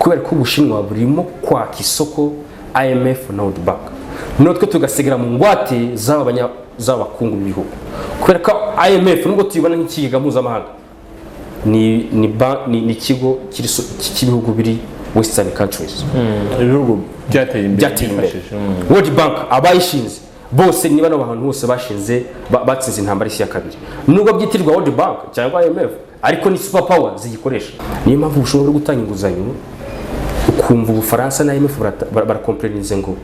kubera ko Ubushinwa burimo kwaka isoko IMF na World Bank, notwe tugasigara mu ngwate z'abakungu b'ibihugu, kubera ko IMF nubwo tuyibona nk'ikigega mpuzamahanga ni ikigo cy'ibihugu biri Western countries, ibihugu byateye imbere. World Bank abayishinze bose niba n'abantu bose bashinze batsinze intambara y'isi ya kabiri, nubwo byitirwa World Bank cyangwa IMF ariko ni super power ziyikoresha. Niyo mpamvu ushobora gutanga inguzanyo ukumva Ubufaransa na IMF barakomplenize ngo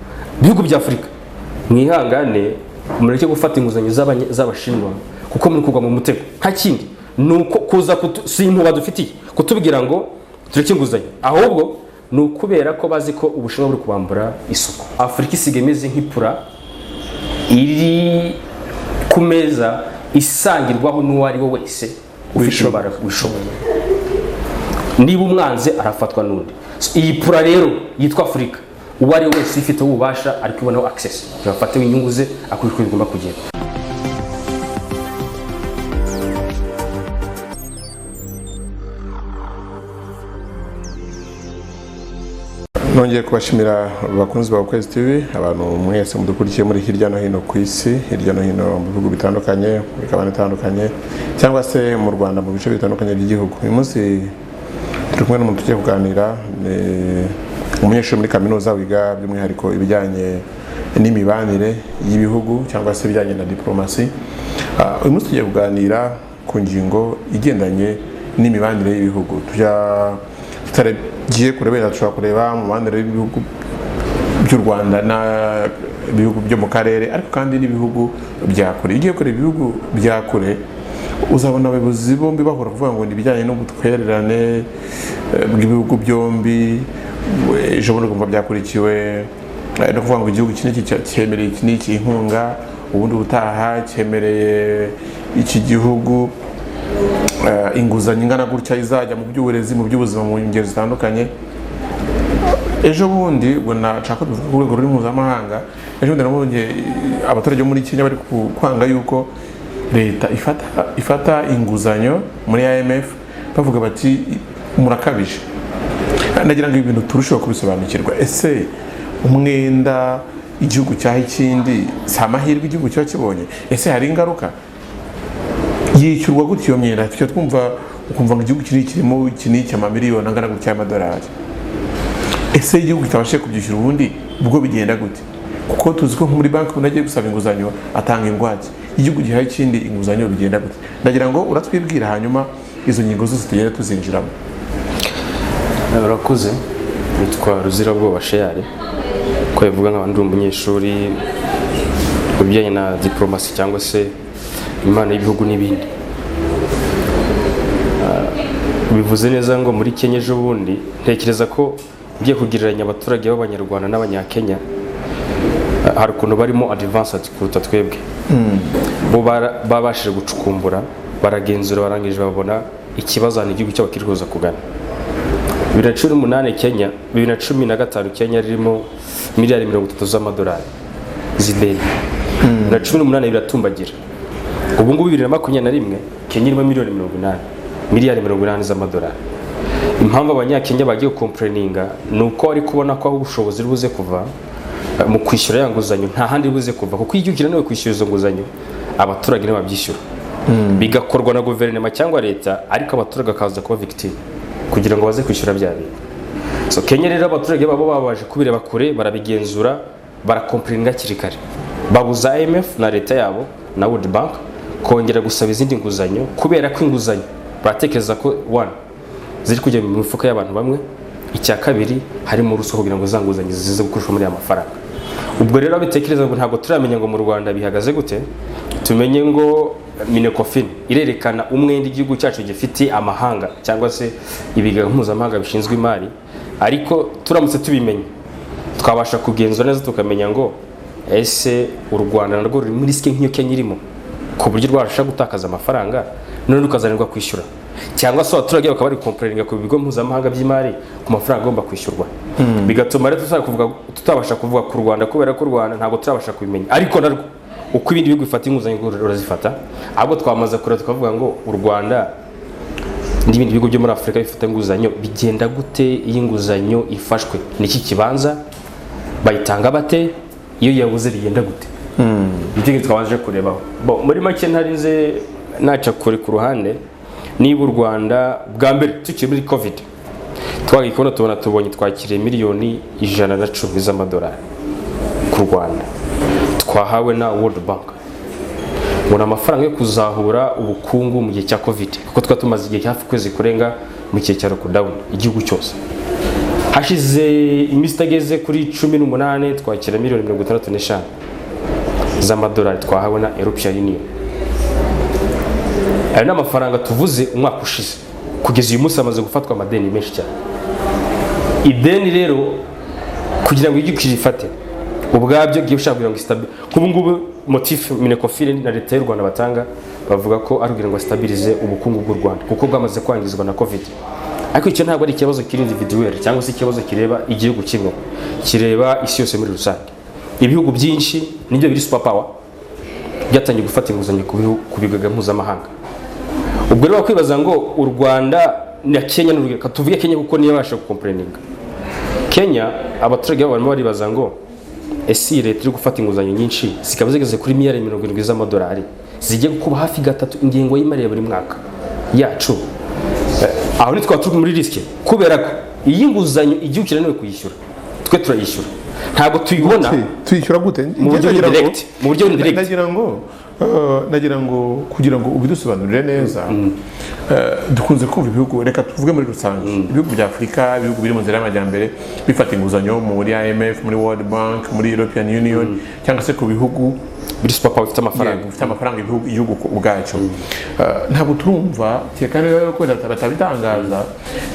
bihugu bya Afurika mwihangane mureke gufata inguzanyo z'Abashinwa kuko muri kugwa mu mutego. Nta kindi nuko kuza simpu badufitiye kutubwira ngo tureke inguzanyo, ahubwo ni ukubera ko bazi ko Ubushinwa buri kubambura isoko. Afurika isigaye imeze nk'ipura iri ku meza isangirwaho n'uwo ari we wese wishoboye. Niba umwanze arafatwa n'undi. Iyi pura rero yitwa Afurika, uwo ari we wese ifite ububasha ari kubonaho access, yafatewe inyungu ze akurikira igomba kugenda. Nongeye kubashimira abakunzi ba Ukwezi TV, abantu mwese mudukurikiye muri hirya no hino ku isi, hirya no hino mu bihugu bitandukanye, mu migabane itandukanye, cyangwa se mu Rwanda mu bice bitandukanye by'igihugu. Uyu munsi turi kumwe n'umuntu tugiye kuganira, umunyeshuri muri kaminuza wiga by'umwihariko ibijyanye n'imibanire y'ibihugu cyangwa se ibijyanye na diplomasi. Uyu munsi tugiye kuganira ku ngingo igendanye n'imibanire y'ibihugu. Tutagiye kurebera, dushobora kureba mu mibanire y'ibihugu by'u Rwanda n'ibihugu byo mu karere, ariko kandi n'ibihugu bya kure. Igiye kureba ibihugu bya kure uzabona abayobozi bombi bahora kuvuga ngo ibijyanye n'ubutwererane bw'ibihugu byombi. Ejo bundi kumva byakurikiwe no kuvuga ngo igihugu iki cyemereye iki n'iki inkunga, ubundi ubutaha cyemereye iki gihugu inguzanyo ingana gutya izajya mu by'uburezi, mu by'ubuzima, mu ngeri zitandukanye. Ejo bundi ubwo nashaka kuvuga ku rwego ruri mpuzamahanga, ejo bundi nabonye abaturage bo muri Kenya bari kwanga yuko leta ifata inguzanyo muri IMF, bavuga bati murakabije. Nagira ngo ibintu turusheho kubisobanukirwa. Ese umwenda igihugu cyaha ikindi si amahirwe igihugu kiba kibonye? Ese hari ingaruka? Yishyurwa gute iyo myenda? Tujya twumva ukumva ngo igihugu kirimo iki n'iki amamiliyoni angana gutya y'amadolari. Ese igihugu kitabashe kubyishyura ubundi ubwo bigenda gute? Kuko tuzi ko muri banki umuntu agiye gusaba inguzanyo atanga ingwate. Igihugu gihaye ikindi inguzanyo bigenda gute? Ndagira ngo uratwibwira hanyuma izo ngingo zose tugenda tuzinjiramo. Urakoze. Nitwa Ruzirabwoba Sheyari, ko yavuga nk'abandi umunyeshuri mu bijyanye na diplomasi cyangwa se imana y'ibihugu n'ibindi. Bivuze neza ngo muri Kenya ejo bundi ntekereza ko ugiye kugereranya abaturage b'Abanyarwanda n'Abanyakenya hari ukuntu barimo advanced kuruta twebwe. Bo babashije gucukumbura, baragenzura, barangije babona ikibazo hano igihugu cyabo kirihuza kugana. 2018 Kenya, 2015 Kenya ririmo miliyari 30 z'amadolari z'ideni. 2018 biratumbagira. Ubu ngubu 2021 Kenya irimo miliyari 80 z'amadolari. Impamvu Abanyakenya bagiye complaininga nuko ari kubona ko aho ubushobozi buze kuva mu kwishyura yanguzanyo nta handi buze kuva, kuko igihugu kiranawe kwishyura izo nguzanyo abaturage ne babyishyura. Bigakorwa na guverinoma cyangwa leta, ariko abaturage akaza kuba victim kugira ngo baze kwishyura bya bintu. So Kenya rero abaturage babo babaje kubireba kure, barabigenzura, barakomplaininga kirikare. Babuza IMF na leta yabo na World Bank kongera gusaba izindi nguzanyo, kubera ko inguzanyo baratekereza ko one ziri kujya mu mifuka y'abantu bamwe, icya kabiri harimo ruswa kugira ngo zanguzanyo zize gukoreshwa muri amafaranga. Ubwo rero abitekereza ngo ntabwo turamenya ngo mu Rwanda bihagaze gute. Tumenye ngo Minecofin irerekana umwenda igihugu cyacu gifite amahanga cyangwa se ibiga mpuzamahanga bishinzwe imari, ariko turamutse tubimenye twabasha kugenzura neza tukamenya ngo ese u Rwanda narwo ruri muri risk nk'iyo Kenya irimo, ku buryo rwasha gutakaza amafaranga none rukazanirwa kwishyura, cyangwa se abaturage bakaba bari complaininga ku bigo mpuzamahanga by'imari ku mafaranga agomba kwishyurwa. Bigatuma rero tutabasha kuvuga ku Rwanda, kubera ko u Rwanda ntabwo turabasha kubimenya, ariko narwo uko ibindi bihugu bifata inguzanyo urazifata. Ahubwo twamaze kure tukavuga ngo u Rwanda n'ibindi bihugu byo muri Afurika bifata inguzanyo bigenda gute iyo inguzanyo ifashwe? Niki kibanza bayitanga bate? Iyo yabuze bigenda gute? Ibyo twabanje kurebaho. Muri make ntarize naca kure ku ruhande, niba u Rwanda bwa mbere tukiri muri covid twagiye kubona tubonye twakiriye miliyoni 110 z'amadolari ku Rwanda twahawe na World Bank ngo amafaranga yo kuzahura ubukungu mu gihe cya covid, kuko twatumaze igihe hafi kwezi kurenga mu gihe cya lockdown igihugu cyose. Hashize iminsi itageze kuri 18 twakira miliyoni 65 z'amadolari twahawe na European Union. Ayo ni amafaranga tuvuze umwaka ushize, kugeza uyu munsi amaze gufatwa amadeni menshi cyane. Ideni rero kugira ngo igihugu gifate ubwabyo giye ushaka kugira ngo stabile, kubu ngubu motif Minecofin na leta y'u Rwanda batanga bavuga ko ari kugira ngo stabilize ubukungu bw'u Rwanda kuko bwamaze kwangizwa na covid. Ariko icyo ntabwo ari ikibazo kiri individuel cyangwa se ikibazo kireba igihugu kimwe, kireba isi yose muri rusange. Ibihugu byinshi nibyo biri super power byatangiye gufata inguzanyo ku bigaga mpuzamahanga. Ubwo rero bakwibaza ngo u Rwanda na Kenya n'urugero, tuvuge Kenya kuko niyo yabasha gukomplayininga. Kenya abaturage babo barimo baribaza ngo esi leta iri gufata inguzanyo nyinshi zikaba zigeze kuri miliyari 70 z'amadolari zigiye gukuba hafi gatatu ingengo y'imari buri mwaka yacu. Aho ni twaturuka muri risk kubera ko iyi nguzanyo igihugu kiraniwe kuyishyura, twe turayishyura. Ntabwo tuyibona tuyishyura gute? Mu buryo direct, mu buryo direct. Nagira ngo kugira ngo ubidusobanurire neza, dukunze kumva ibihugu, reka tuvuge muri rusange, ibihugu bya Afurika, ibihugu biri mu nzira y'amajyambere bifata inguzanyo muri IMF, muri World Bank, muri European Union, cyangwa se ku bihugu biri super power bifite amafaranga igihugu ubwacyo. Ntabwo turumva cyekane rero ko batabitangaza,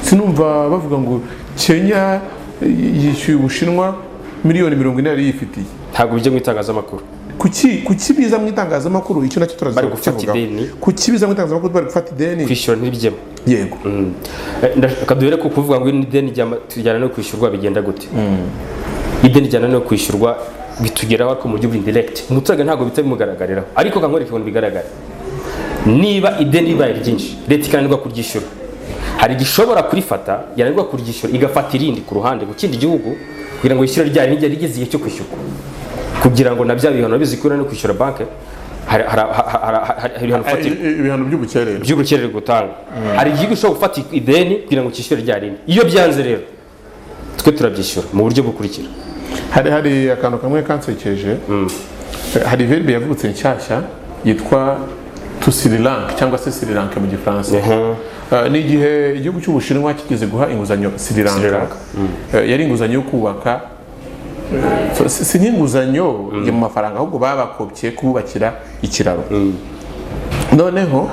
sinumva bavuga ngo Kenya yishyuye Ubushinwa miliyoni 40 yari yifitiye. Ntabwo bijye mu itangazamakuru. Kuki biza mu itangazamakuru? Icyo nacyo turaza kukivuga. Kuki biza mu itangazamakuru bari gufata ideni? Kwishyura ntibijyemo. Yego. Ndakaduhere ko kuvuga ngo ideni tujyana no kwishyurwa bigenda gute. Ideni jyana no kwishyurwa bitugeraho ariko mu buryo indirect. Umuturage ntabwo bitabimugaragariraho, ariko kankwereka ibintu bigaragara. Niba ideni ribaye ryinshi, leta ikananirwa kuryishyura, hari gishobora kurifata yananirwa kuryishyura igafata irindi ku ruhande mu kindi gihugu kugira ngo yishyure ryari nijye rigeze igihe cyo kwishyurwa, kugira ngo nabya bihano bizikura no kwishyura banke. Hari ibihano fatira, ibihano by'ubukerere gutanga. Hari igihugu ushobora gufata ideni kugira ngo cyishyure ryari. Iyo byanze rero twe turabyishyura mu buryo bukurikira. Hari akantu kamwe kansekeje. Hari verbe yavutse nshyashya yitwa to Sri Lanka cyangwa se Sri Lanka mu Gifaransa. Ni igihe igihugu cy'Ubushinwa kigeze guha inguzanyo Sri Lanka. Yari inguzanyo yo kubaka, si nk'inguzanyo mu mafaranga ahubwo babakopye kubakira ikiraro. Noneho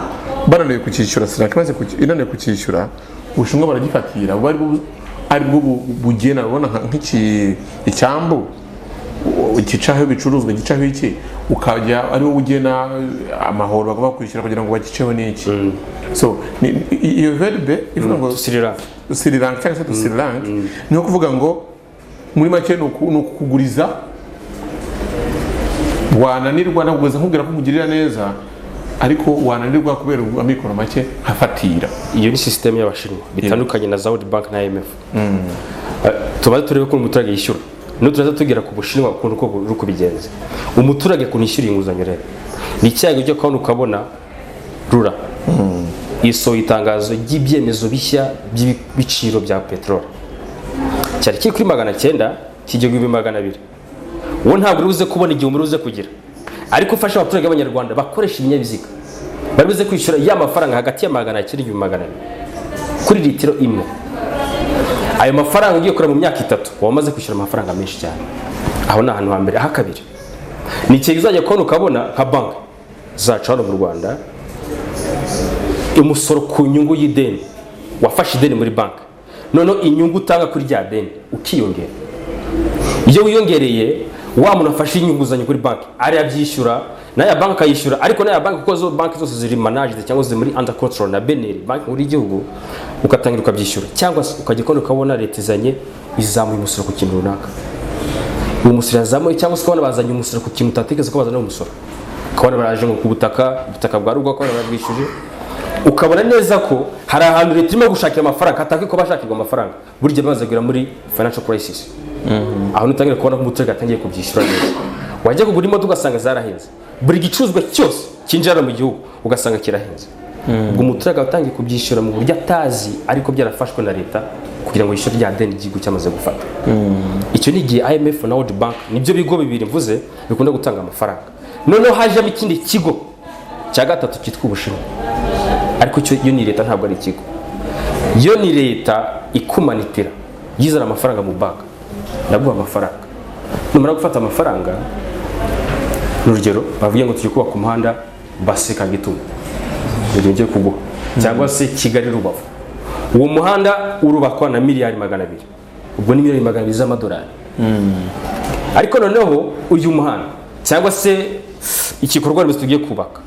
bananiwe kucyishyura, Sri Lanka maze inaniwe kucyishyura, Ubushinwa baragifatira. Ari bwo bugena ubona nk'iki icyambu igicaho ibicuruzwa, igicaho iki, ukajya ari wo ugena amahoro bagomba kwishyura kugira ngo bagiceho n'iki. So iyo verbe ivuga ngo Sri Lanka cyangwa se Sri Lanka ni ukuvuga ngo muri make ni ukuguriza, wananirwa nabwo nkubwira ko nkugirira neza ariko wananirwa kubera amikoro make hafatira. Iyo ni system y'Abashinwa bitandukanye na World Bank na IMF. Tubaze turebe ko umuturage yishyura, no turaza tugera ku Bushinwa ukuntu uko uri kubigenza. Umuturage kunishyura inguzanyo rero ni cyago cyo kubona ukabona rura iso itangazo ry'ibyemezo bishya by'ibiciro bya petrol cyari kiri kuri 900 kijye kuri 200. Uwo ntabwo uruze kubona igihe umuruze kugira, ariko ufasha abaturage b'Abanyarwanda bakoresha ibinyabiziga bari buze kwishyura ya mafaranga hagati ya 900 n'ibihumbi 200 kuri litiro imwe. Ayo mafaranga ugiye kura mu myaka 3 wamaze kwishyura amafaranga menshi cyane. Aho na hano hambere, aha kabiri ni cyo izajya kubona ukabona nka bank zacu hano mu Rwanda umusoro ku nyungu y'ideni, wafashe ideni muri bank, none inyungu utanga kuri rya deni ukiyongera. Iyo wiyongereye wa muntu afashe inyunguzanyo kuri bank ari yabyishyura na ya bank akayishyura, ariko na ya bank kuko zo bank zose ziri managed cyangwa ziri muri under control na BNL bank muri igihugu, ukatangira ukabyishyura. Cyangwa ukajya kubona ukabona leta izanye izamuye umusoro ku kintu runaka, uwo musoro yazamuye, cyangwa se ukabona bazanye umusoro ku kintu utatekereza ko bazana umusoro, ukabona baraje ngo ku butaka bwa rugo ukabona barabwishyuje, ukabona neza ko hari ahantu leta irimo gushakira amafaranga hataki ko bashakirwa amafaranga burya bamaze kugera muri financial crisis aho nutangira kubona ko umuturage atangiye kubyishyura neza wajya kugura imodoka ugasanga zarahenze buri gicuruzwa cyose kinjira mu gihugu ugasanga kirahenze ubwo umuturage atangiye kubyishyura mu buryo atazi ariko byarafashwe na leta kugira ngo yishyure rya deni igihugu cyamaze gufata icyo ni igihe IMF na World Bank nibyo bigo bibiri mvuze bikunda gutanga amafaranga noneho hajemo ikindi kigo cya gatatu cyitwa Ubushinwa ariko yo ni leta ntabwo ari ikigo yo ni leta ikumanitira yizana amafaranga mu banki ndaguha amafaranga numara gufata amafaranga n'urugero bavuye ngo tujye kubaka umuhanda Baseka Gitumo ngiye kuguha cyangwa se Kigali Rubavu uwo muhanda urubakwa na miliyari 200 ubwo ni miliyari 200 z'amadolari ariko noneho uyu muhanda cyangwa se igikorwa remezo tugiye kubaka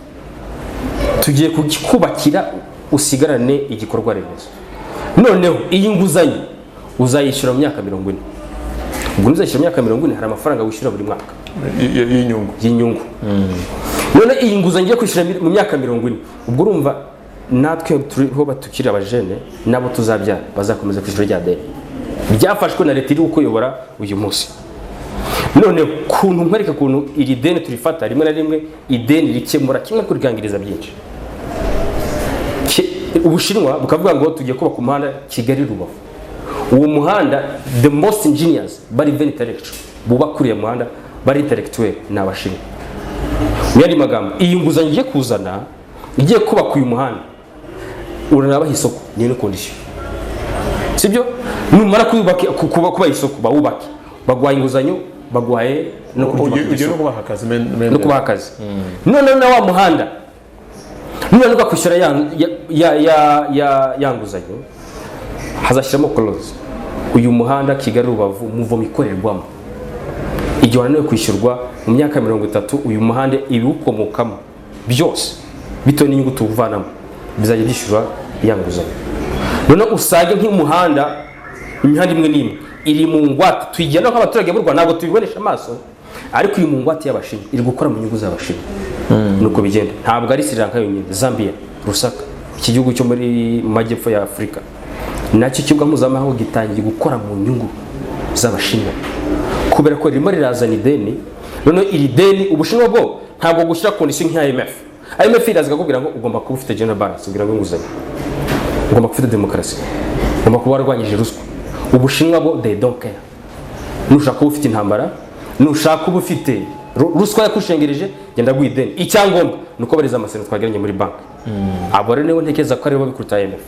tugiye kukubakira usigarane igikorwa remezo noneho iyi nguzanyo uzayishyura mu myaka 40 ubwo uzayishyura mu myaka 40 hari amafaranga wishyura buri mwaka y'inyungu none iyi nguzanyo igiye kwishyura mu myaka 40 ubwo urumva natwe turiho batukira abajene nabo tuzabyara bazakomeza kwishyura rya deni byafashwe na leta iri ukuyobora uyu munsi none kuntu nkwereka kuntu iri deni turifata rimwe na rimwe ideni rikemura kimwe kurigangiriza byinshi Ubushinwa bukavuga ngo tugiye kubaka umuhanda Kigali Rubavu uwo muhanda the most engineers bari very intellectual bubakuriye muhanda bari intellectual n'abashinwa yari magambo iyi nguzanyo igiye kuzana igiye kubaka uyu muhanda uranabaha isoko niyo condition sibyo numara kuba isoko bawubake bagwaye inguzanyo bagwaye no kubaha akazi none na wa muhanda none ugakwishyura ya nguzanyo hazashyiramo clause uyu muhanda Kigali Rubavu muvo ikorerwamo igihe wananiwe kwishyurwa mu myaka 30 uyu muhanda ibiwukomokamo byose bito n'inyungu tuvanamo bizajya byishyurwa ya nguzanyo none usage nk'umuhanda imihanda imwe n'imwe iri mu ngwate tuyigena nk'abaturage b'u Rwanda ntabwo tubibonesha amaso ariko uyu mu ngwate y'abashinwa iri gukora mu nyungu z'abashinwa nuko bigenda ntabwo ari Sri Lanka yonyine Zambia Lusaka iki gihugu cyo muri majyepfo ya Afrika nacyo kibuga mpuzamahanga gitangiye gukora mu nyungu z'abashinwa kubera ko ririmo rirazana ideni none iri deni Ubushinwa bwo ntabwo gushyira condition nka IMF iraza kubwira ngo ugomba kuba ufite gender balance kugira ngo nguzanye ugomba kuba ufite demokarasi ugomba kuba warwanyije ruswa Ubushinwa bo they don't care nushaka kuba ufite intambara nushaka kuba ufite ruswa yakushengereje genda guideni icyangombwa nuko bariza amasezerano twageranye muri bank abo rero ntekereza ko ari bo bikuruta IMF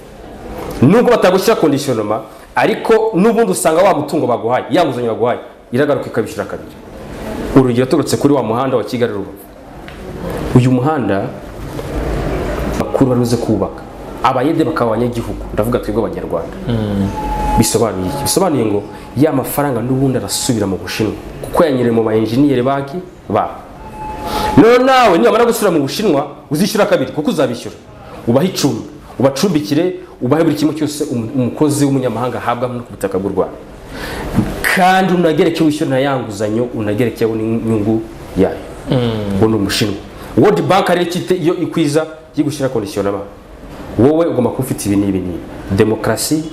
nubwo batagushyira conditionnement ariko nubundi usanga wa mutungo baguhaye yanguzanye baguhaye iragaruka ikabishyura kabiri urugero turutse kuri wa muhanda wa Kigali Rubavu uyu muhanda bakuru baruze kubaka abayede bakabanya igihugu ndavuga twebwe abanyarwanda bisobanuye ngo ya mafaranga n'ubundi arasubira mu Bushinwa kuko yanyere mu engineer baki ba none nawe niba mara gusubira mu Bushinwa uzishyura kabiri kuko uzabishyura ubaha icumi ubacumbikire ubahe buri kimwe cyose umukozi w'umunyamahanga ahabwa no kubutaka bw'u Rwanda kandi unagerekewe wishyura na yanguzanyo unagerekewe n'inyungu yayo uno Umushinwa World Bank ari iyo ikwiza yigushyira conditionnement wowe ugomba kufite ibi n'ibi demokarasi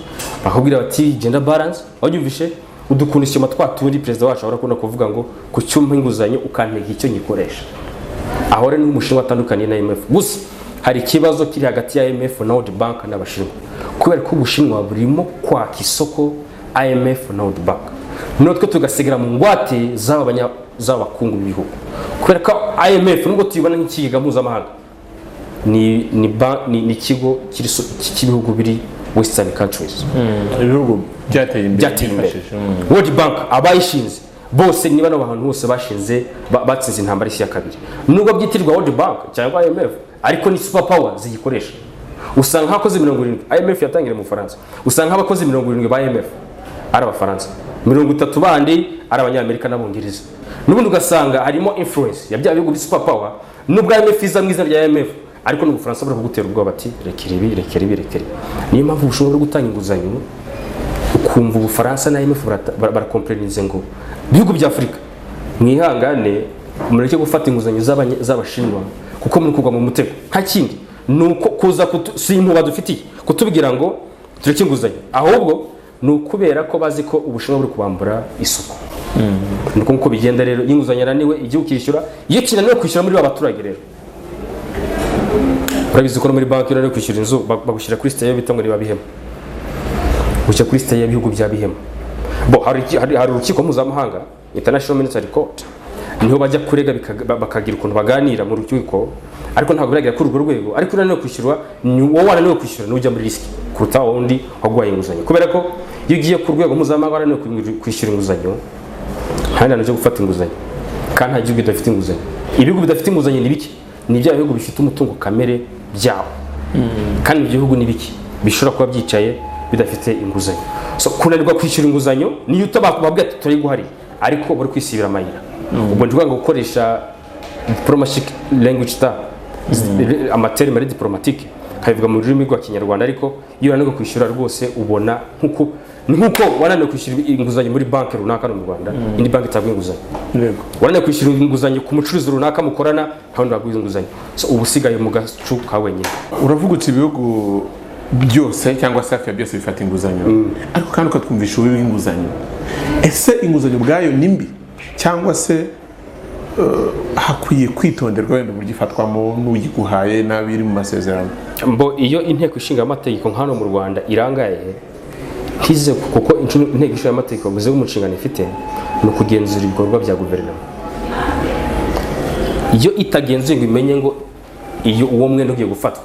bakubwira bati gender balance wabyumvishe udukundishyoma twatundi president wacu arakunda kuvuga ngo ku cyumpa inguzanyo ukantega icyo nyikoresha aho rero n'Umushinwa atandukanye na IMF gusa hari ikibazo kiri hagati ya IMF na World Bank n'Abashinwa kubera ko Ubushinwa burimo kwaka isoko IMF na World Bank notwe tugasigara mu ngwate z'abakungu b'ibihugu kubera ko IMF nubwo tuyibona nk'ikiga mpuzamahanga ni ikigo cy'ibihugu biri Western countries ibihugu byateye imbere World Bank abayishinze bose niba n'abantu bose bashinze batsinze intambara y'isi ya kabiri nubwo byitirwa World Bank cyangwa IMF ariko ni super power zigikoresha usanga hakoze 70 IMF yatangira mu Faransa usanga abakoze 70 ba IMF ari abafaransa 30 bandi ari abanyamerika n'abongereza n'ubundi ugasanga harimo influence ya bya bihugu bi super power nubwo IMF iza mwiza rya IMF ariko n'Ubufaransa bari kugutera ubwoba bati rekera niyo mpamvu ushobora gutanga inguzanyo ukumva Ubufaransa na IMF barakomprenize ngo bihugu bya Afrika mwihangane mureke gufata inguzanyo z'Abashinwa kuko muri kugwa mu mutego nta kindi nuko kuza si impuba dufitiye kutubwira ngo tureke inguzanyo, ahubwo ni ukubera ko bazi ko Ubushinwa buri kubambura isoko. Nuko nkuko bigenda rero, inguzanyo yananiwe igihugu kishyura, iyo kinaniwe kwishyura muri abaturage rero urabizi ko muri banki rero kwishyura inzu bagushyira kuri site bita ngo niba bihema, gushyira kuri site y'ibihugu bya bihema. Hari urukiko mpuzamahanga International Monetary Court, niho bajya kurega bakagira ukuntu baganira mu rukiko, ariko ntabwo biragira kuri urwo rwego. Ariko unaniwe kwishyura, wowe wananiwe kwishyura n'ujya muri risk kuruta wundi waguhaye inguzanyo, kubera ko iyo ugiye ku rwego mpuzamahanga wananiwe kwishyura inguzanyo, nta nta cyo gufata inguzanyo, kandi nta gihugu bidafite inguzanyo. Ibihugu bidafite inguzanyo ni biki? Ni bya bihugu bifite umutungo kamere byabo, kandi ibyo bihugu ni biki bishobora kuba byicaye bidafite inguzanyo. So kunanirwa kwishyura inguzanyo niyo utabakubabwira ati turayiguhari, ariko bari kwisibira amayira. Ubwo ndi kwanga gukoresha diplomatic language amaterme ari diplomatique kabivuga mu rurimi rwa Kinyarwanda, ariko iyo wananiwe kwishyura rwose ubona nkuko wananiwe kwishyura inguzanyo muri banki runaka no mu Rwanda, indi banki itagwa inguzanyo. Wananiwe kwishyura inguzanyo ku mucuruzi runaka mukorana, nta wundi waguha inguzanyo. So ubusigaye mu gacu ka wenyine. Uravuga uti ibihugu byose cyangwa se hafi byose bifata inguzanyo, ariko kandi ukatwumvisha ububi bw'inguzanyo. Ese inguzanyo ubwayo ni mbi cyangwa se hakwiye kwitonderwa wenda uburyo ifatwamo n'uyiguhaye n'abiri mu masezerano? Iyo inteko ishinga amategeko nk'hano mu Rwanda irangaye ntize, kuko inteko ishinga amategeko bavuze ko mu nshingano ifite ni ukugenzura ibikorwa bya guverinoma. Iyo itagenzuye ngo imenye ngo iyo uwo mwenda ugiye gufatwa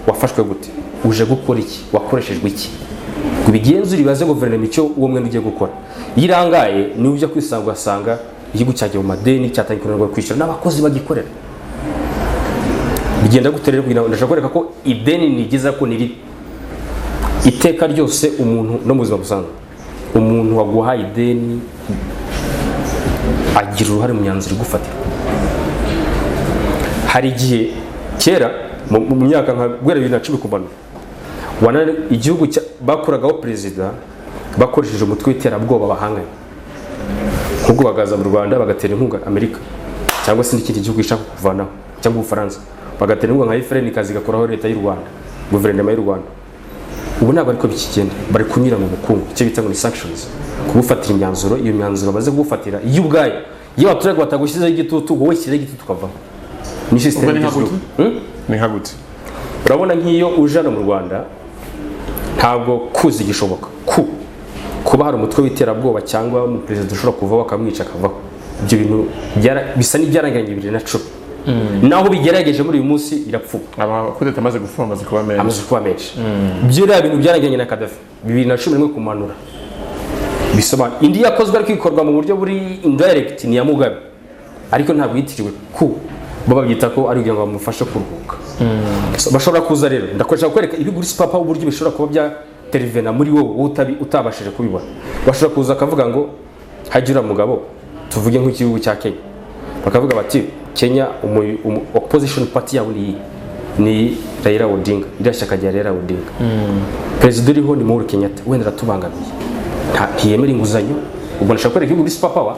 wafashwe gute, uje gukora iki, wakoreshejwe iki, ngo bigenzure ibaze guverinoma icyo uwo mwenda ugiye gukora. Iyo irangaye niwe ujya kwisanga ugasanga igihugu cyagiye mu madeni, cyatangiye kunanirwa kwishyura n'abakozi bagikorera. Bigenda gute rero? Ndashaka kwereka ko ideni nigiza ko niri iteka ryose umuntu no mu buzima busanzwe, umuntu waguhaye ideni agira uruhare mu myanzuro igufatira. Hari igihe kera mu myaka nka guhera 2010 kumanura, igihugu bakoragaho perezida bakoresheje umutwe w'iterabwoba bahanganye, nk'ubwo bagaza mu Rwanda bagatera inkunga Amerika cyangwa se n'ikindi gihugu gishaka kuvanaho, cyangwa Ubufaransa bagatera inkunga nka Efreni kazi gakoraho leta y'u Rwanda, guverinoma y'u Rwanda. Ubu ntabwo ariko bikigenda, bari kunyura mu bukungu, icyo bita ngo ni sanctions, kugufatira imyanzuro. Iyo myanzuro baze kugufatira iyo ubwayo, iyo abaturage batagushyizeho igitutu, wowe shyizeho igitutu ukavaho. Ni system ni hagute. Urabona nk'iyo ujana mu Rwanda ntabwo kuzi gishoboka kuba hari umutwe w'iterabwoba cyangwa mu perezida ushobora kuvaho akamwica akavaho. Ibyo bintu bisa n'ibyarangiranye 2010, naho bigerageje muri uyu munsi birapfuba. Abakudeta amaze gufuma amaze kuba menshi. Ibyo rero bintu byarangiranye na Gaddafi 2011 kumanura bisobanura indi yakozwe ariko ikorwa mu buryo buri indirect ni ya Mugabe, ariko ntabwo yitiriwe baba byita ko ari kugira ngo bamufashe kuruhuka. Bashobora kuza rero, ndakoresha kwereka ibiguri papa uburyo bishobora kuba bya terivena muri wowe utabashije kubibona. Bashobora kuza akavuga ngo hagira Mugabo, tuvuge nk'igihugu cya Kenya, bakavuga bati Kenya opposition party yawe ni Raila Odinga, irashyaka rya Raila Odinga. President uriho ni Uhuru Kenyatta, wenda ratubangamiye, ntiyemera inguzanyo. Ubwo nashaka kwereka ibiguri papa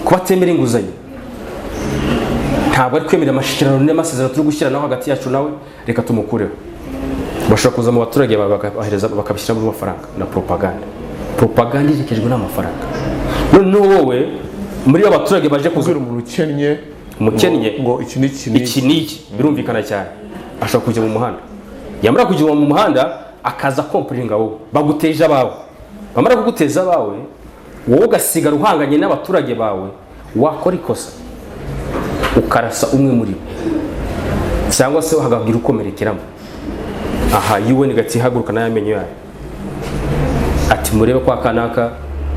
kuba temera inguzanyo, ntabwo ari kwemera amashikirano n'amasezerano turi gushyira naho hagati yacu nawe, reka tumukureho. Bashobora kuza mu baturage bakabishyira mu mafaranga na propaganda irekejwe n'amafaranga. None wowe muri abaturage baje kuzura umuntu ukennye ngo iki niki birumvikana cyane, ashobora kujya mu muhanda, yamara kujya mu muhanda akaza kompuringa wowe, baguteje abawe, bamara kuguteza abawe, wowe ugasigara uhanganye n'abaturage bawe, wakora ikosa ukarasa umwe muri bo cyangwa se hagagira ukomerekeramo. Aha UN gati haguruka n'amenyo yayo ati murebe kwa kanaka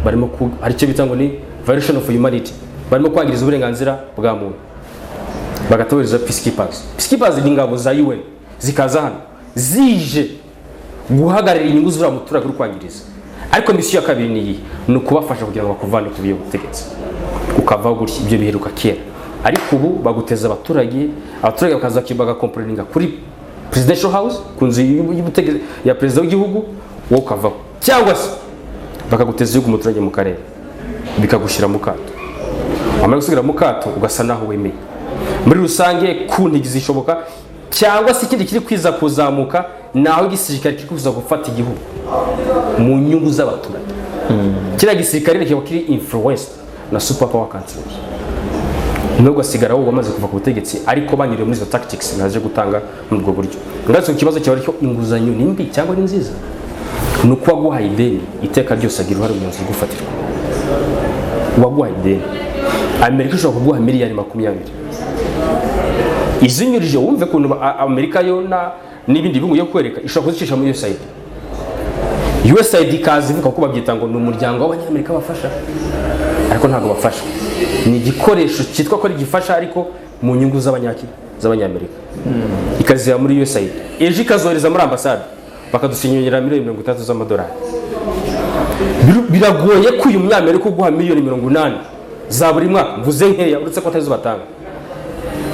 barimo aricyo bita ngo ni violation of humanity, barimo kwangiriza uburenganzira bwa muntu, bagatobereza peacekeepers ni ingabo za UN zikaza hano zije guhagararira inyungu z'ura muturage uri kwangiriza. Ariko misiyo ya kabiri ni ukubafasha kugira ngo bakuvane ku biyo butegetsi ukavaho gutya. Ibyo biheruka kera, ariko ubu baguteza abaturage bakaza bagakomporinga kuri presidential house, ku nzu y'ubutegetsi ya perezida w'igihugu, wowe ukavaho, cyangwa se bakaguteza igihugu umuturage mu karere bikagushyira mu kato. Wamara gusigira mu kato ugasa naho wemeye. Muri rusange ku ntigi zishoboka cyangwa se ikindi kiri kwiza kuzamuka naho igisirikare kiri kuza gufata igihugu mu nyungu z'abaturage. Kiriya gisirikare kiba kiri influenced na super power countries, nubwo asigara wowe wamaze kuva ku butegetsi ariko banyuriye muri izo tactics naje gutanga mu ubwo buryo. Ngatse ikibazo cyawe ariko inguzanyo ni mbi cyangwa ni nziza, ni uko waguhaye ideni iteka ryose agira uruhare mu nzu gufatirwa. Waguhaye ideni, Amerika ishobora kuguha miliyari 20 izinyurije, wumve kuntu Amerika yo n'ibindi bihugu yo kwereka ishobora kuzicisha muri USAID. USAID ikaza ivuga ko babyita ngo ni umuryango w'abanyamerika bafasha, ariko ntabwo bafasha. Ni igikoresho cyitwa ko ari gifasha ariko mu nyungu z'abanyamerika. Ikazira muri USAID, ejo ikazohereza muri ambasade bakadusinyira miliyoni 30 z'amadolari. Biragoye ko uyu munyamerika uguha miliyoni 80 za buri mwaka, mvuze nkeya uretse ko atazo batanga,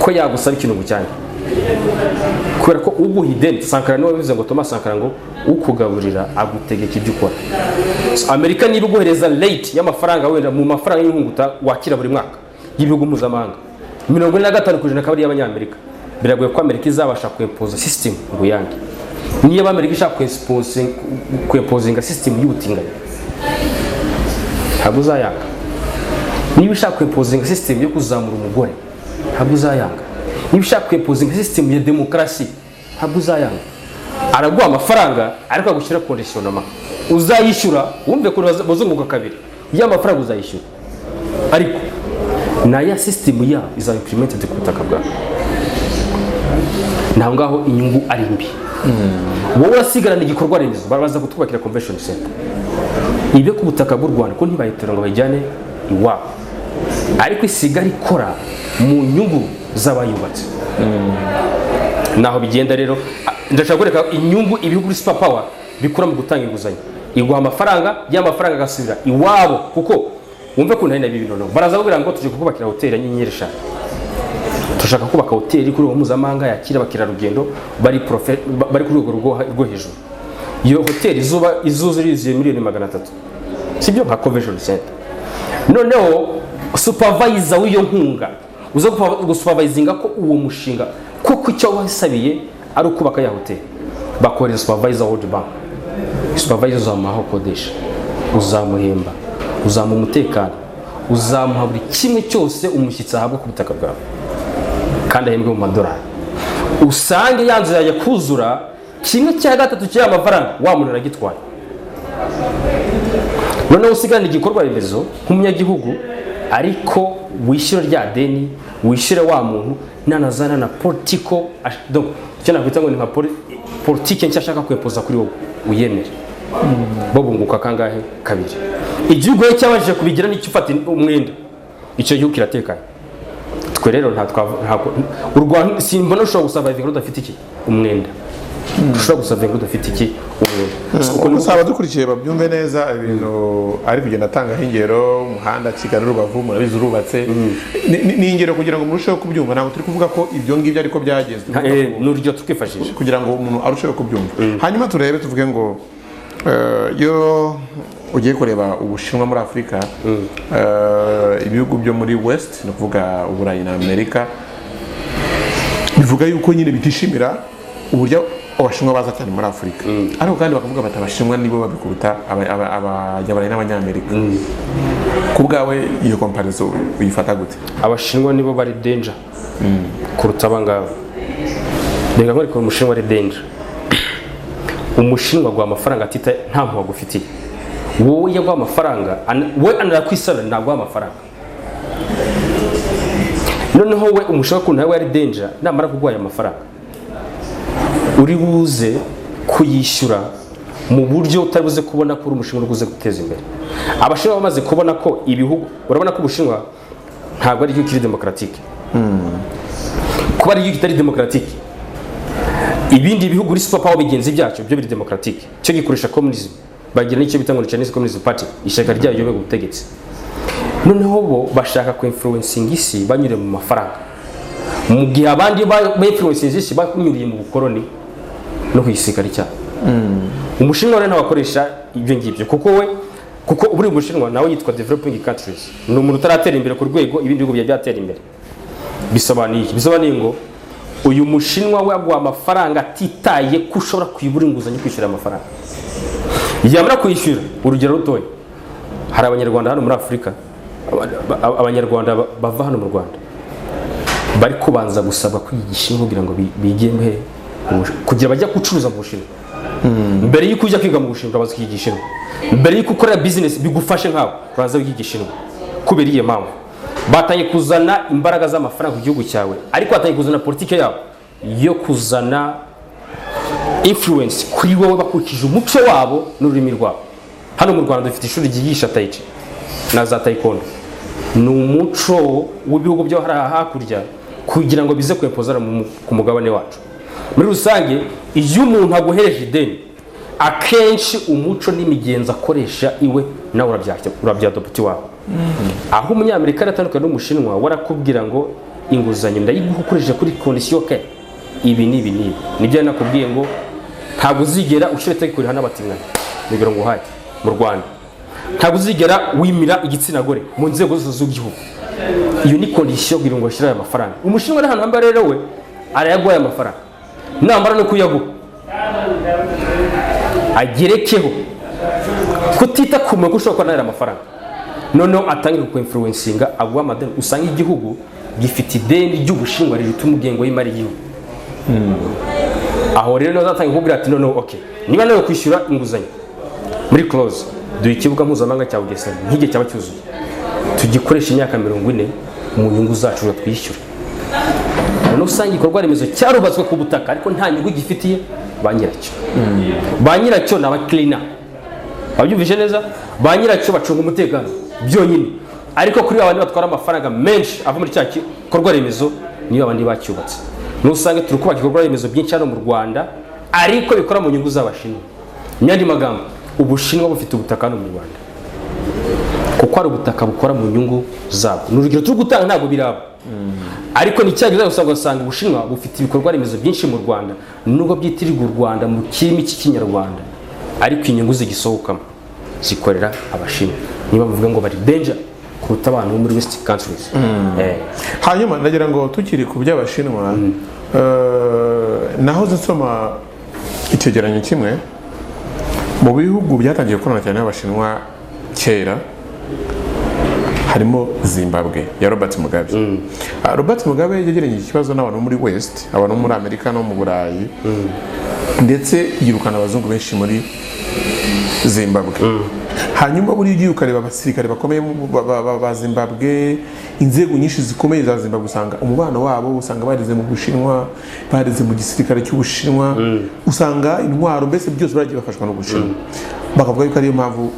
ko yagusaba ikintu gucyanye. Kubera ko uguha ideni, Sankara niwe bivuze ngo Thomas Sankara ngo ukugaburira agutegeka ibyo ukora. Amerika niba uguhereza rate y'amafaranga wenda mu mafaranga y'inkunguta wakira buri mwaka y'ibihugu mpuzamahanga 45% akaba y'abanyamerika, biragoye ko Amerika izabasha kwempoza system ngo yange. Niba Amerika ishaka kwempozinga system y'ubutinganyi, ntabwo uzayanga. Niba ishaka kwempozinga system yo kuzamura umugore, ntabwo uzayanga. Niba ishaka kwempozinga system ya demokarasi, ntabwo uzayanga. Araguha amafaranga ariko agushyira conditionnement, uzayishyura wumve ko bazunguka kabiri ya mafaranga uzayishyura, ariko na ya system ya iza implemented ku butaka bwawe. Naho ngaho inyungu ari mbi. Wowe urasigarana igikorwa remezo, baraza kutwubakira convention center ibyo ku butaka bw'u Rwanda ko ntibayitera ngo bayijyane iwabo, ariko isigara ikora mu nyungu z'abayubatse. Naho bigenda rero, ndashaka kureka inyungu ibihugu kuri super power bikora mu gutanga inguzanyo, iguha amafaranga y'amafaranga agasubira iwabo, kuko wumve ko ntari bintu no baraza kubwira ngo tuje kubakira hoteli y'inyenyeri 5, tushaka kubaka hoteli kuri uwo mpuzamahanga yakira abakirarugendo bari ku rwego rwo hejuru. Iyo hoteli izuzuriye miliyoni 300, sibyo nka convention center. Noneho supervisor w'iyo nkunga uza gusupervisinga ko uwo mushinga kuko icyo wasabiye ari ukubaka ya hoteli, bakorera supervisor World Bank. Supervisor uzamuha kodesha, uzamuhemba, uzamuha umutekano, uzamuha buri kimwe cyose umushyitsi ahabwa ku butaka bwawe, kandi ahembwe mu madolari. Usange yanzu yajya kuzura 1/3 cy'aya mafaranga wa muntu aragitwaye. Noneho usigana igikorwa remezo nk'umunyagihugu, ariko wishyura rya deni, wishyure wa muntu nanazana na political, donc cyo nakwita ngo ni nka politike nshya ashaka kwepoza kuri wowe uyemere. Babunguka kangahe? Kabiri. Igihugu cyabajije kubigira n'icyo ufata umwenda, icyo gihugu kiratekanye. Twe rero u Rwanda simbona ushobora gusurvive udafite iki umwenda. Ushobora gusurvive udafite iki umwenda. Uko saba dukurikiye babyumve neza ibintu ari kugenda atanga ingero, umuhanda Kigali Rubavu murabizi urubatse. Ni ingero kugira ngo murusheho kubyumva, ntabwo turi kuvuga ko ibyo ngibyo ariko byagezwe. N'uryo twifashisha kugira ngo umuntu arusheho kubyumva. Hanyuma turebe tuvuge ngo yo ugiye kureba Ubushinwa muri Afurika, ibihugu byo muri West, no kuvuga Uburayi na Amerika, bivuga yuko nyine bitishimira uburyo Abashinwa baza cyane muri Afurika, ariko kandi bakavuga bati Abashinwa nibo babikuruta Abanyaburayi n'Abanyamerika. Ku bwawe iyo comparison uyifata gute? Abashinwa nibo bari danger kuruta abangaba. Reka nkore ko Umushinwa ari danger. Umushinwa gwa amafaranga atita nta mpuhwe agufitiye. Wowe yagwa amafaranga, we anakwisabira ntabwo amafaranga. Noneho we Umushinwa ko nawe ari danger, namara kugwaya amafaranga uri buze kuyishyura mu buryo utabuze kubona ko Umushinwa uguze guteza imbere. Abashinwa bamaze kubona ko ibihugu, urabona ko Ubushinwa ntabwo ari igihugu kiri demokratike. Kuba ari igihugu kitari demokratike, ibindi bihugu kuri super power bigenzi byacyo byo biri demokratike, cyo gikoresha communism, bagira n'icyo bita ngo Chinese Communist Party, ishaka ryayo yobe gutegetsi. Noneho bo bashaka ku influencing isi banyure mu mafaranga, mu gihe abandi ba influencing isi bakunyuriye mu bukoroni no kwisikara cyane. Umushinwa rero nabakoresha ibyo ngibyo, kuko uburi Umushinwa nawe yitwa developing countries, ni umuntu utaratera imbere ku rwego ibindi bihugu byatera imbere. Bisobanuye ngo uyu mushinwa we aguha amafaranga atitaye ko ushobora kwibura inguzanyo kwishyura amafaranga. Yamara kwishyura, urugero rutoya, hari abanyarwanda hano muri Afurika, abanyarwanda bava hano mu Rwanda bari kubanza gusabwa kwigisha kugira ngo bigenge kugira bajya gucuruza mu Bushinwa. Mbere y'uko ujya kwiga mu Bushinwa urabanza kwigisha, mbere y'uko ukora business bigufashe nkaho urabanza kwigisha. Kubera iyo mpamvu batangiye kuzana imbaraga z'amafaranga ku gihugu cyawe, ariko batangiye kuzana politike yabo yo kuzana influence kuri wowe bakurikije umuco wabo n'ururimi rwabo. Hano mu Rwanda dufite ishuri ryigisha tai chi na za taekwondo. Ni umuco w'ibihugu byo hakurya kugira ngo bize kwepozara ku mugabane wacu. Muri rusange iyo umuntu aguhereje ideni, akenshi umuco n'imigenzo akoresha iwe nawe urabyadopti wawe. Aho umunyamerika aratandukanye n'umushinwa warakubwira ngo inguzanyo ndayiguha ukoresheje kuri condition ke ibi nibyo nakubwiye ngo ntabwo uzigera ushirete kurira n'abatingana. Nigero ngo haye mu Rwanda ntabwo uzigera wimira igitsina gore mu nzego zose z'igihugu. Iyo ni condition kugira ngo ashire aya mafaranga. Umushinwa ari hano hamba rero we arayaguha amafaranga, nambara no kuyaguha agerekeho kutita ku muntu ushobora kubona amafaranga, noneho atangira ku influencinga aguha amadeni. Usanga igihugu gifite ideni ry'Ubushinwa riruta umugengo w'imari y'igihugu. Aho rero nazatangira kubwira ati noneho okay, niba nawe kwishyura inguzanyo muri close duhe ikibuga mpuzamahanga cya Bugesera nk'igihe cyaba cyuzuye, tugikoresha imyaka 40 mu nyungu zacu twishyura. Noneho usanga igikorwa remezo cyarubatswe ku butaka ariko nta nyungu gifitiye ba nyiracyo. Ba nyiracyo ni abakilina, babyumvise neza, ba nyiracyo bacunga umutekano byonyine, ariko kuri abandi batwara amafaranga menshi ava muri cya gikorwa remezo niyo abandi bacyubatse. Nusanga turi kubaka igikorwa remezo byinshi hano mu Rwanda ariko bikora mu nyungu z'Abashinwa. Nyandi magambo, Ubushinwa bufite ubutaka hano mu Rwanda kuko ari ubutaka bukora mu nyungu zabo. N'urugero turi gutanga ntabwo biraba, ariko ni cyagize usanga Ubushinwa bufite ibikorwa remezo byinshi mu Rwanda nubwo byitirirwa u Rwanda mu kirimi cy'Ikinyarwanda, ariko inyungu zigisohokamo zikorera Abashinwa. Niba muvuga ngo bari danger kuruta abantu muri West countries. Hanyuma nagira ngo tukiri ku by'Abashinwa, naho nsoma icyegeranyo kimwe mu bihugu byatangiye gukorana cyane n'Abashinwa kera, harimo Zimbabwe ya Robert Mugabe. Robert Mugabe yegeranye ikibazo n'abantu muri West, abantu muri Amerika no mu Burayi, ndetse yirukana abazungu benshi muri Zimbabwe. Hanyuma buri gihe ukareba abasirikare bakomeye ba Zimbabwe, inzego nyinshi zikomeye za Zimbabwe, usanga umubano wabo usanga barize mu Bushinwa, barize mu gisirikare cy'Ubushinwa, usanga intwaro mbese byose baragiye bafashwa no Bushinwa. Bakavuga yuko ariyo mpamvu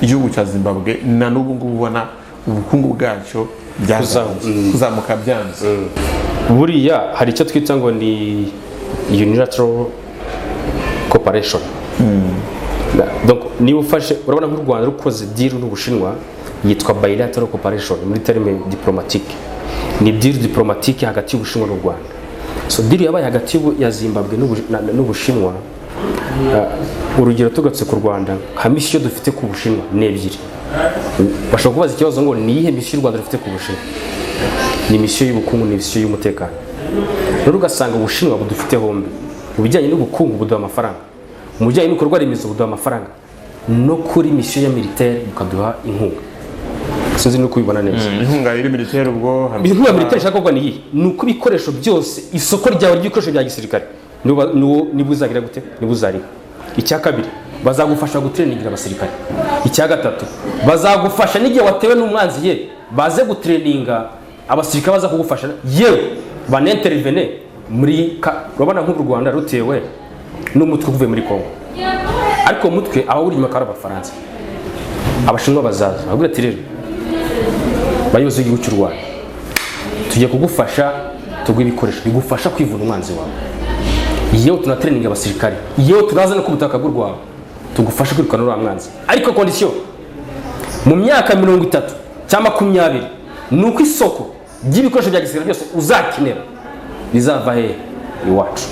igihugu cya Zimbabwe na n'ubu ngubu ubona ubukungu bwacyo kuzamuka byanze. Buriya hari icyo twita ngo ni unilateral cooperation. Donc niba ufashe urabona nk'u Rwanda rukoze deal n'Ubushinwa yitwa bilateral cooperation muri terme diplomatique. Ni deal diplomatique hagati y'Ubushinwa n'u Rwanda. So deal yabaye hagati ya Zimbabwe n'Ubushinwa. Urugero tugatse ku Rwanda, nka mission dufite ku Bushinwa ni ebyiri. Bashobora kubaza ikibazo ngo ni iyihe mission u Rwanda rufite ku Bushinwa? Ni mission y'ubukungu, ni mission y'umutekano. Rero ugasanga Ubushinwa budufite hombe mu bijyanye n'ubukungu, buduha amafaranga, mu bijyanye n'ibikorwa remezo buduha amafaranga, no kuri mission ya militaire bukaduha inkunga. Sinzi no kubibona neza. Inkunga iri militaire ubwo inkunga militaire ishaka ko ni iyi, nuko ibikoresho byose isoko ryawe ry'ibikoresho bya gisirikare niba uzagira gute, niba uzariha. Icya kabiri, bazagufasha gutrainingira abasirikare. Icya gatatu, bazagufasha n'igihe watewe n'umwanzi ye baze gutraininga abasirikare, baza kugufasha yewe banentervene muri urabona nk'u Rwanda rutewe n'umutwe uvuye muri Kongo, ariko umutwe aba uri nyuma y'Abafaransa. Abashinwa bazaza bagura ati rero bayobozi b'igihugu cy'u Rwanda tugiye kugufasha, tuguhe ibikoresho bigufasha kwivuna umwanzi wawe, yewe tunatraininga abasirikare, yewe tunaza no ku butaka bw'u Rwanda tugufasha kwirukana uriya mwanzi, ariko condition mu myaka 30 cyangwa 20 nuko isoko ry'ibikoresho bya gisirikare byose uzakenera bizava he iwacu.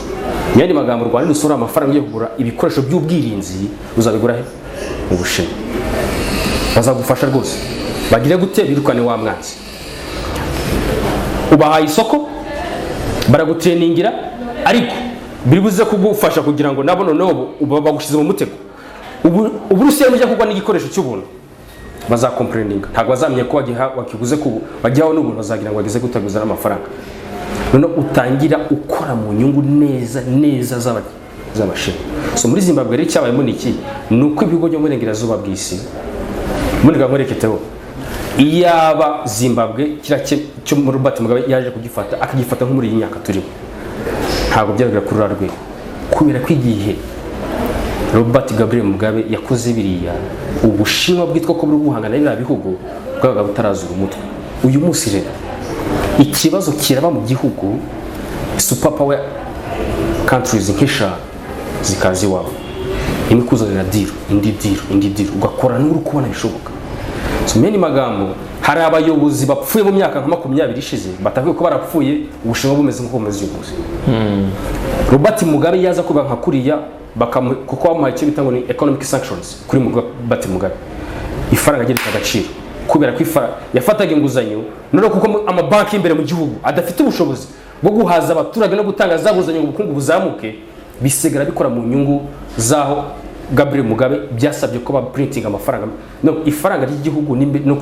Nyandi magambo, Rwanda rusura amafaranga yo kugura ibikoresho by'ubwirinzi uzabigura he mu Bushinwa. Bazagufasha rwose, bagire gute birukane wa mwanzi. Ubahaye isoko, baragutreningira ariko biri buze kugufasha kugira ngo nabo noneho bagushize mu mutego. Uburusiya mujya kugwa n'igikoresho cy'ubuntu bazakomplaininga, ntabwo bazamenye ko wakiguze ku bajyaho n'ubuntu, bazagira ngo bageze kutaguza n'amafaranga. None utangira ukora mu nyungu neza z'abashinwa. So muri Zimbabwe rero cyabayemo niki nuko ibigo byo muri Ngirazuba bw'isi muri gamwereketeho iyaba Zimbabwe cyo muri Robert Mugabe yaje kugifata akagifata nko muri iyi myaka turimo, ntabwo byarira kurura rwe, kubera ko igihe Robert Gabriel Mugabe yakoze biriya Ubushinwa bwitwa ko buri guhangana n'ibya bihugu bwabaga butarazura umutwe. Uyu munsi rero ikibazo kiraba mu gihugu super power countries nk'eshanu zikazi wawe imikuzanira deal indi deal ugakora n'uri kubona bishoboka. So meni magambo hari abayobozi bapfuye mu myaka nka 20 ishize batavuye ko barapfuye Ubushinwa bumeze nk'uko bumeze uyu munsi. Robert Mugabe yaza kuba nka kuriya kuko bamuhaye icyo bita ngo ni economic sanctions kuri Robert Mugabe, ifaranga agereka agaciro kubera ko yafataga inguzanyo none kuko amabanki imbere mu gihugu adafite ubushobozi bwo guhaza abaturage no gutanga zaguzanyo ngo ubukungu buzamuke, bisigara bikora mu nyungu zaho Gabriel Mugabe byasabye ko ba printing amafaranga no ifaranga ry'igihugu no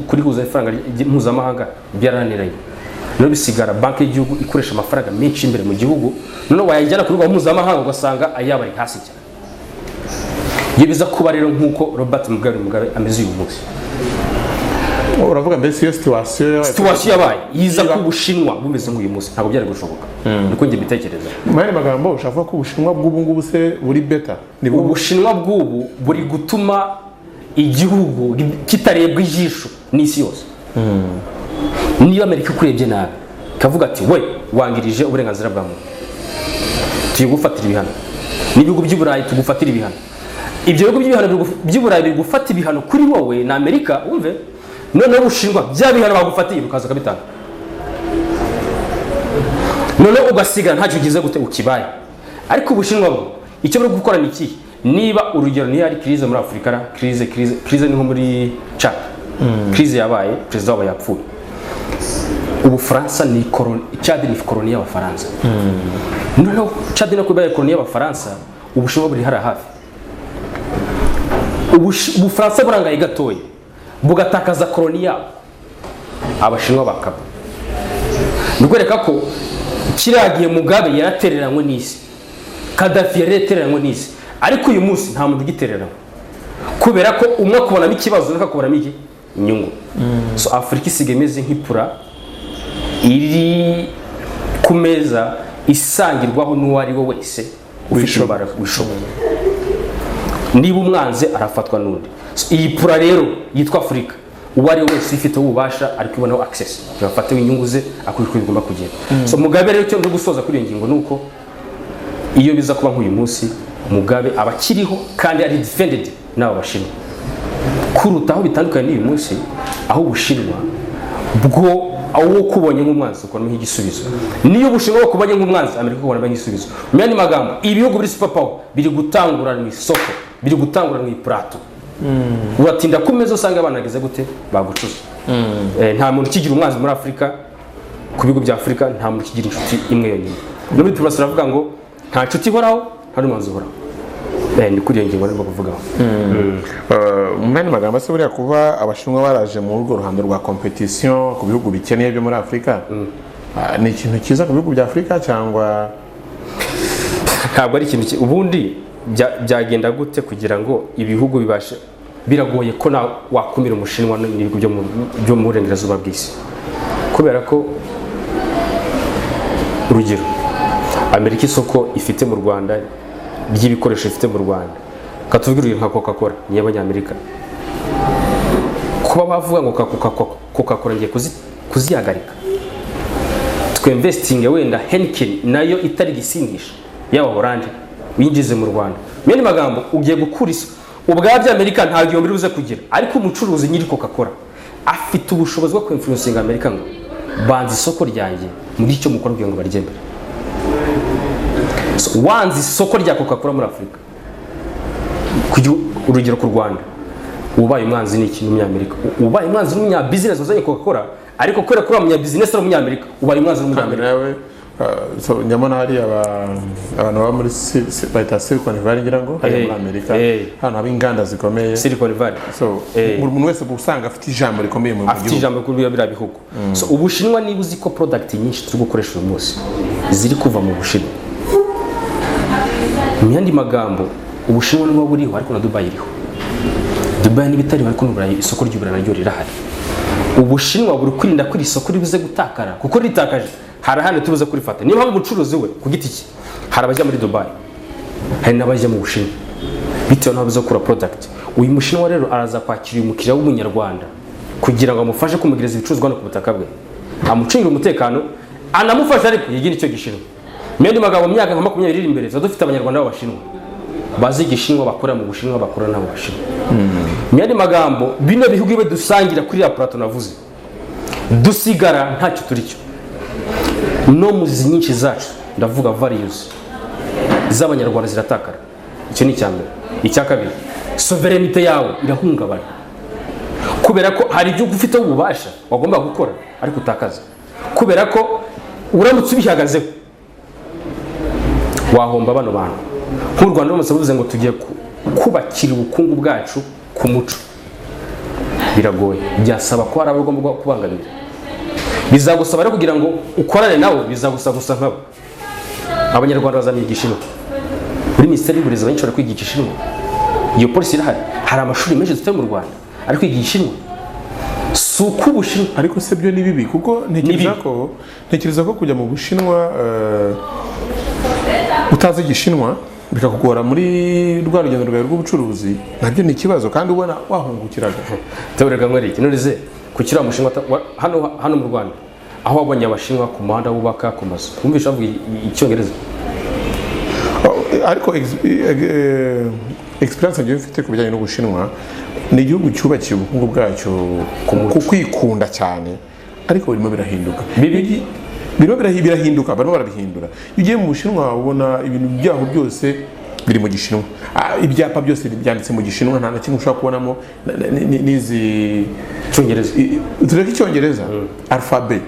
kuri huza ifaranga mpuzamahanga byaraniranye, no bisigara banki y'igihugu ikoresha amafaranga menshi imbere mu gihugu, none wayajyana kuri mpuzamahanga ugasanga ayaba ari hasi cyane. Yibiza kuba rero nkuko Robert Mugabe ameze uyu munsi. Uravuga mbese iyo situation yabaye yiza ku Bushinwa bumeze nk'uyu munsi ntabwo byari gushoboka. Niko ngiye bitekereza. Mani magambo ushaka ko Ubushinwa bw'ubu ngubu se buri better? Ubushinwa bw'ubu buri gutuma igihugu kitarebwa ijisho n'isi yose. Niba Amerika kurebye nabi kavuga ati we wangirije uburenganzira bwa muntu, tugufatira ibihano. N'ibihugu by'Uburayi tugufatira ibihano. Ibyo bihugu by'Uburayi bigufata ibihano kuri wowe na Amerika, umve none Ubushinwa bya bihano bagufatiye ukaza kabitanga, none ugasigara ntacyo ugize gute ukibaye. Ariko Ubushinwa bwo icyo bari gukora ni iki? Niba urugero ni ari crise muri Afrika, crise ni nko muri Chad, crise yabaye president wabo yapfuye, Ubufaransa ni Chad ni koloni y'Abafaransa. None Chad no kubaye koloni y'Abafaransa, Ubushinwa buri hara hafi. Ubufaransa burangaye gatoye bugatakaza koloni yabo, Abashinwa bakaba nukwereka ko kiragiye Mugabe yaratereranywe n'isi, Gaddafi yaratereranywe n'isi, ariko uyu munsi nta muntu ugitereranywe kubera ko umwe akubonamo ikibazo n'akakubonamo iki inyungu. So Afrika isigaye imeze nk'ipura iri ku meza isangirwaho n'uwari we wese ufite ubushobozi. Niba umwanze arafatwa n'undi. Iyi pura rero yitwa Afrika uwari wese ifite ububasha ariko ibonaho access yafata inyungu ze akurikira igomba kugenda. So Mugabe rero cyo ndo gusoza kuri ngingo nuko iyo biza kuba nk'uyu munsi Mugabe abakiriho kandi ari defended n'abo Bashinwa kuruta aho bitandukanye n'uyu munsi aho Ubushinwa bwo aho kubonye nk'umwanzi ukora nk'igisubizo, niyo Ubushinwa kubonye nk'umwanzi Amerika kubona nk'igisubizo. Myani magambo ibihugu biri super power biri gutangura mu isoko, biri gutangura mu iplato. Uratinda kumeza usanga abanageze gute bagucuza. Nta muntu kigira umwanzi muri Afrika, ku bigo bya Afrika nta muntu kigira inshuti imwe yonyine. N'ubu turasura avuga ngo nta nshuti ihoraho nta n'umwanzi uhoraho. Ni kuri ngingo rero bavuga. Mani magambo se buriya kuba Abashinwa baraje mu rugo ruhando rwa competition ku bihugu bikeneye byo muri Afrika, ni ikintu kiza ku bihugu bya Afrika cyangwa ntabwo ari ikintu ubundi byagenda gute kugira ngo ibihugu bibashe? Biragoye ko na wakumira Umushinwa n'ibihugu byo mu Burengerazuba bw'isi, kubera ko urugero Amerika isoko ifite mu Rwanda ry'ibikoresho ifite mu Rwanda, katubwirira nka Coca-Cola ni y'Abanyamerika. Kuba bavuga ngo Coca-Cola ngiye kuzihagarika twinvesting wenda Heineken nayo itari gisindisha y'Abaholandi winjize mu Rwanda. Myeni magambo ugiye gukurisa ubwabyo Amerika nta gihombo biruze kugira, ariko umucuruzi nyiri Coca-Cola afite ubushobozi bwo influencing Amerika ngo banzi isoko ryanjye muri icyo mukora kugira ngo baryemere. Wanzi isoko rya Coca-Cola muri Afrika, kujya urugero ku Rwanda ubaye umwanzi n'iki n'Umunyamerika, ubaye umwanzi n'umunya business wazanye Coca-Cola, ariko kwera kuri umunya business n'Umunyamerika ubaye umwanzi n'Umunyamerika. so nyamara hari abantu baba muri bahita Silicon Valley ngira ngo hari muri Amerika hano haba inganda zikomeye Silicon Valley. So buri muntu wese usanga afite ijambo rikomeye mu gihugu, afite ijambo kuri biriya bihugu. So Ubushinwa niba uzi ko product nyinshi turi gukoresha uyu munsi ziri kuva mu Bushinwa, mu yandi magambo Ubushinwa niba buriho ariko na Dubai iriho. Dubai n'ibitari ariko n'Uburayi, isoko ry'Uburayi naryo rirahari. Ubushinwa buri kwirinda ko isoko ribuze gutakara, kuko ritakaje hari ahandi tubuze kurifata. Niba umucuruzi we ku giti cye hari abajya muri Dubai, hari n'abajya mu Bushinwa bitewe n'aho bizakura product. Uyu Mushinwa rero araza kwakira umukiriya w'umunyarwanda kugira ngo amufashe kumugereza ibicuruzwa no ku butaka bwe, amucungira umutekano, anamufasha ariko yigire icyo Gishinwa. Mendi magambo mu myaka nka 20 iri imbere dufite abanyarwanda b'Abashinwa bazi Gishinwa, bakora mu Bushinwa, bakora n'abo Bashinwa. Mendi magambo bino bihugu ibe dusangira kuri ya plateau navuze, dusigara ntacyo turi cyo. No muzi nyinshi zacu ndavuga values z'abanyarwanda ziratakara. Icyo ni cyambere. Icya kabiri, sovereignty yawe irahungabana kubera ko hari ibyo ufite ububasha wagomba gukora ariko utakaza, kubera ko uramutse ubihagazeho wahomba bano bantu. Nk'u Rwanda rumutse ruvuze ngo tugiye kubakira ubukungu bwacu ku muco, biragoye, byasaba ko hari abagomba kubangamira. Bizagusaba rero kugira ngo ukorane nawe, bizagusaba gusa nkabo. Abanyarwanda bazaniye Gishinwa muri Minisiteri y'Uburezi, abanyeshuri kwiga Gishinwa. Iyo polisi irahari, hari amashuri menshi dufite mu Rwanda ariko kwiga Gishinwa. Suku Ubushinwa ariko se byo ni bibi, kuko ntekereza ko kujya mu Bushinwa utazi Gishinwa bikakugora muri rwa rugendo rwawe rw'ubucuruzi, nabyo ni ikibazo kandi ubona wahungukiraga. Taburega ngwari iki nurize kukira Mushinwa hano mu Rwanda, aho wabonye Abashinwa ku muhanda bubaka ku mazu, wumvisha avuga Icyongereza. Ariko experience ngiye mfite ku bijyanye n'Ubushinwa, ni igihugu cyubakiye ubukungu bwacyo ku kwikunda cyane, ariko birimo birahinduka. Birahinduka, barimo barabihindura. Iyo ugiye mu Bushinwa ubona ibintu byaho byose biri mu Gishinwa, ibyapa byose byanditse mu Gishinwa, nta na kimwe ushobora kubonamo n'izi Cyongereza. Tureke Icyongereza, alphabet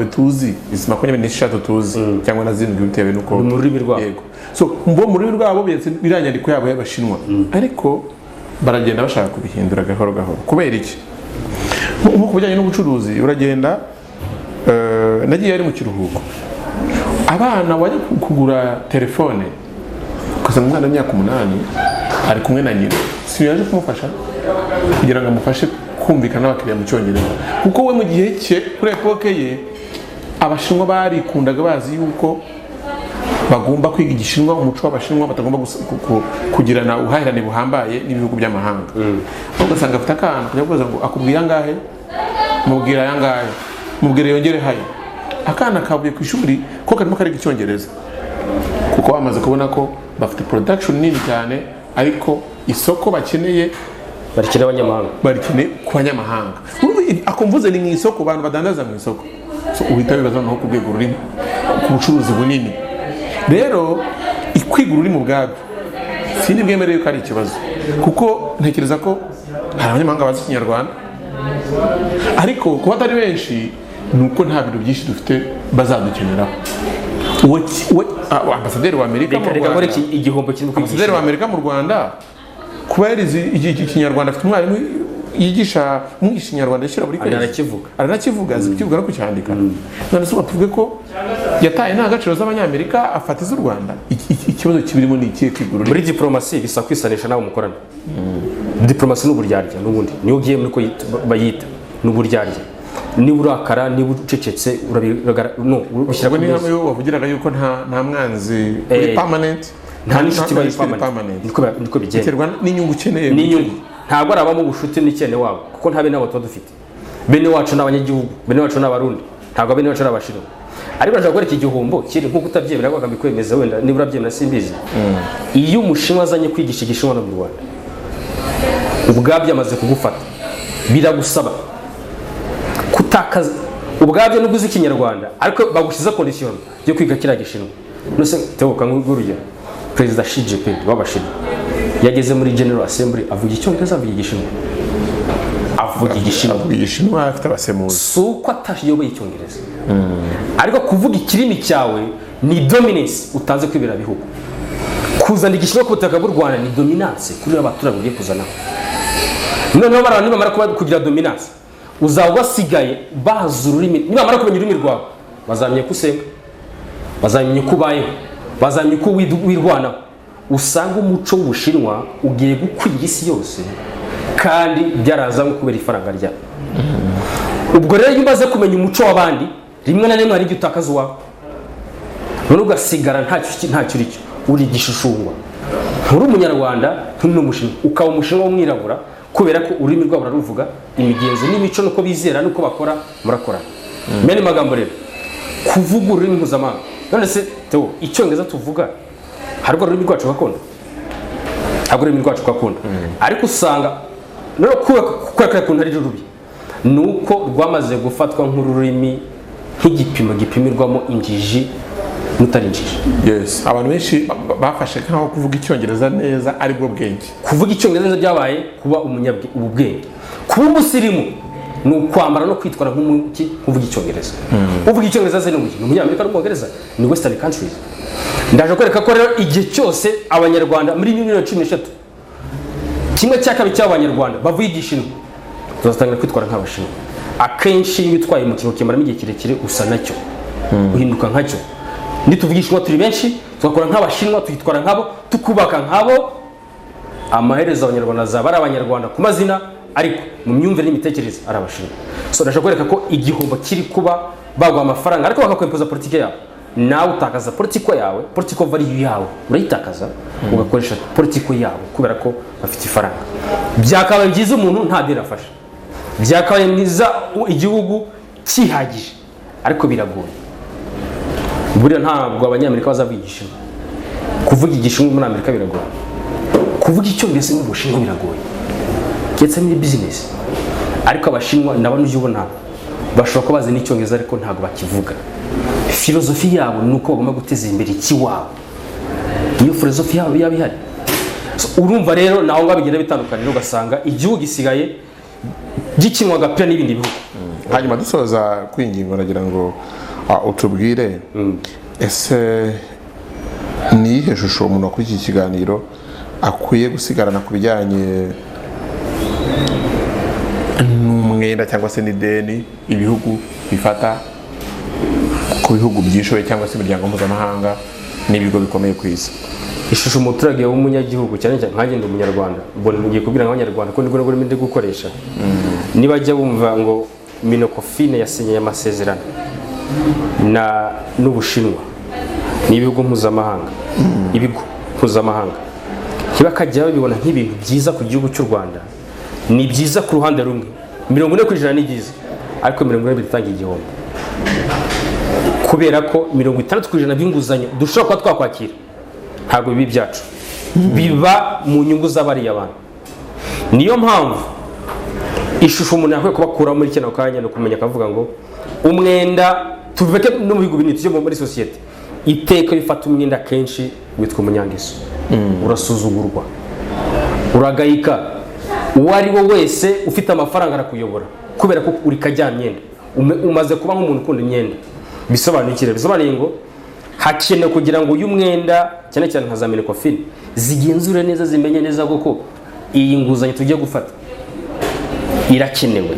tuzi izi 23 tuzi cyangwa na zindi bitewe nuko mu rurimi rwabo. Yego. So mu rurimi rwabo biranyandiko yabo y'Abashinwa, ariko baragenda bashaka kubihindura gahoro gahoro. Kubera iki? Nko kubijyanye n'ubucuruzi, uragenda nagiye ari mu kiruhuko, abana wajya kugura telefone ukasanga umwana w'imyaka 8 ari kumwe na nyina, si yaje kumufasha kugira ngo amufashe kumvikana n'abakiriya mu Cyongereza, kuko we mu gihe cye kuri epoke ye Abashinwa barikundaga bazi yuko bagomba kwiga Igishinwa, umuco w'Abashinwa, batagomba kugirana ubuhahirane buhambaye n'ibihugu by'amahanga. Ugasanga afite akantu kujya kubaza ngo akubwira angahe, mubwira yangahe, mubwire yongere hayo. Akana kavuye ku ishuri ko karimo kariga Icyongereza, kuko bamaze kubona ko bafite production nini cyane, ariko isoko bakeneye barikene ku banyamahanga. Akumvuze ni mu isoko, abantu badandaza mu isoko, so uhita bibaza no ku rwego rurimo ku bucuruzi bunini. Rero ikwiga ururimi bwabyo sindi bwemereye ko ari ikibazo, kuko ntekereza ko hari abanyamahanga bazi Ikinyarwanda, ariko kuba atari benshi nuko nta bintu byinshi dufite bazadukeneraho. Ambasaderi wa Amerika mu Rwanda kuba yarize Ikinyarwanda, afite umwarimu yigisha Ikinyarwanda yishyura buri kwezi, aranakivuga azi kukivuga no kucyandika. None se bavuge ko yataye nta gaciro z'Abanyamerika afata iz'u Rwanda. Ikibazo kibirimo ni ikihe kwigurura? Muri diplomasi bisa kwisanisha nawe mukorana. Diplomasi n'uburyarya n'ubundi niyo ugiye muri ko bayita n'uburyarya. Niba urakara, niba ucecetse ushyirwa n'inama yo wavugiraga yuko nta mwanzi uri permanent, nta n'inshuti bari permanent, niko bigenda. Biterwa n'inyungu ukeneye. N'inyungu ntabwo arabamo ubushuti n'ikene wabo, kuko nta bene n'abato dufite. Bene wacu n'abanyagihugu, bene wacu n'abarundi, ntabwo bene wacu n'Abashinwa. Ariko urashaka gukora iki gihombo kiri nko kutabyemera ko akabikwemeza, wenda niba urabyemera simbizi. Iyo Umushinwa azanye kwigisha Igishinwa no mu Rwanda, ubwabyo amaze kugufata, biragusaba kutakaza ubwabyo n'uguze Ikinyarwanda, ariko bagushiza condition yo kwiga kiriya Gishinwa. Nose tebuka nk'urugero, Perezida Xi Jinping w'Abashinwa yageze muri General Assembly avuga Icyongereza, avuga Igishinwa, afite abasemuzi. Suko atashoboye Icyongereza, ariko kuvuga ikirimi cyawe ni dominance utanze kwibera bihugu. Kuzana igishinwa ku butaka bw'u Rwanda ni dominance kuri abaturage ugiye kuzanaho. Noneho abantu bamara kugira dominance uzaba wasigaye bazi ururimi, nibamara kumenya ururimi rwawe bazamenye ko usenga, bazamenye ko ubayeho, bazamenye ko wirwanaho. Usanga umuco w'Ubushinwa ugiye gukwira isi yose kandi byarazanywe kubera ifaranga ryabo. Ubwo rero iyo umaze kumenya umuco w'abandi rimwe na rimwe hari igihe utakaza uwawe, none ugasigara ntacyo uricyo, uri igishushushungwa. Nturi umunyarwanda, nturi n'umushinwa, ukaba umushinwa w'umwirabura kubera ko ururimi rwabo bararuvuga, imigenzo n'imico nuko bizera nuko bakora murakorana. Mene magambo rero kuvuga ururimi mpuzamahanga. None se Theo, icyongereza tuvuga harwo ururimi rwacu gakondo, harwo ururimi rwacu gakondo, ariko usanga no kubera ko ntari rubi nuko rwamaze gufatwa nk'ururimi nk'igipimo gipimirwamo injiji n'utari injiji. Yes, abantu benshi bafashe nkaho kuvuga icyongereza neza ari bwo bwenge. Kuvuga icyongereza neza byabaye kuba ubwenge. Kuba umusirimu ni ukwambara no kwitwara nk'uvuga icyongereza. Uvuga icyongereza ze ni umunyamerika n'umwongereza, ni western countries. Ndaje kwereka ko rero igihe cyose abanyarwanda muri 2013 kimwe cya kabiri cy'abanyarwanda bavuye igishinwa tuzatangira kwitwara nk'abashinwa. Akenshi iyo bitwaye mu kintu kimaramo igihe kirekire usa nacyo, uhinduka nkacyo. Nituvugishinwa turi benshi tugakora nk'abashinwa, tuyitwara nkabo, tukubaka nkabo, amaherezo abanyarwanda zaba ari abanyarwanda ku mazina ariko mu myumvire n'imitekerereze ari abashinwa. So ndaje kwereka ko igihombo kiri kuba bagwa amafaranga ariko bakakwempoza politike yabo. Nawe utakaza politiko yawe, politiko value yawe urayitakaza, ugakoresha politiko yawe kubera ko bafite ifaranga. Byakabaye byiza umuntu nta deni afasha, byakabaye mwiza igihugu cyihagije, ariko biragoye. Buriya ntabwo abanyamerika bazavugisha. Kuvuga igishinwa muri Amerika biragoye, kuvuga icyongereza mu Bushinwa biragoye, ndetse muri business. Ariko abashinwa nabo n'ujye ubona bashobora kuba bazi n'icyongereza ariko ntabwo bakivuga. Filozofi yabo nuko bagomba guteza imbere ikiwabo, iyo filozofi yabo yabihari. Urumva rero naho ngabigenda bitandukanye, ugasanga igihugu gisigaye gikinwa gapira n'ibindi bihugu. Hanyuma dusoza kwingingo nagira ngo utubwire ese ni ihe shusho umuntu kuri iki kiganiro akwiye gusigarana ku bijyanye n'umwenda cyangwa se n'ideni ibihugu bifata ku bihugu byishoye cyangwa se imiryango mpuzamahanga n'ibigo bikomeye ku isi. Ishusho umuturage w'umunyagihugu cyane cyane nkagenda umunyarwanda, mbona ngiye kubwira abanyarwanda ko nibwo ndi gukoresha. Nibajya bumva ngo Minokofine yasinye amasezerano na n'Ubushinwa n'ibihugu mpuzamahanga, ibigo mpuzamahanga kibakajya babibona nk'ibintu byiza ku gihugu cy'u Rwanda. Ni byiza ku ruhande rumwe, 40% ni byiza, ariko 40% bitanga igihombo kubera ko 60% by'inguzanyo dushobora kuba twakwakira ntabwo bibi byacu, biba mu nyungu z'abariya abantu. Niyo mpamvu ishusho umuntu yakwiye kubakura muri kino kanya no kumenya akavuga ngo umwenda tuveke no mu bihugu binini tujye muri societe iteka bifata umwenda kenshi witwa umunyangeso, urasuzugurwa, uragayika. Uwo ari wo wese ufite amafaranga arakuyobora kubera ko uri kajyamyenda, umaze kuba nk'umuntu ukunda imyenda. Bisobanuye ngo hakenewe kugira ngo uyu mwenda cyane cyane nka za Minokofine zigenzure neza, zimenye neza koko iyi nguzanyo tugiye gufata irakenewe,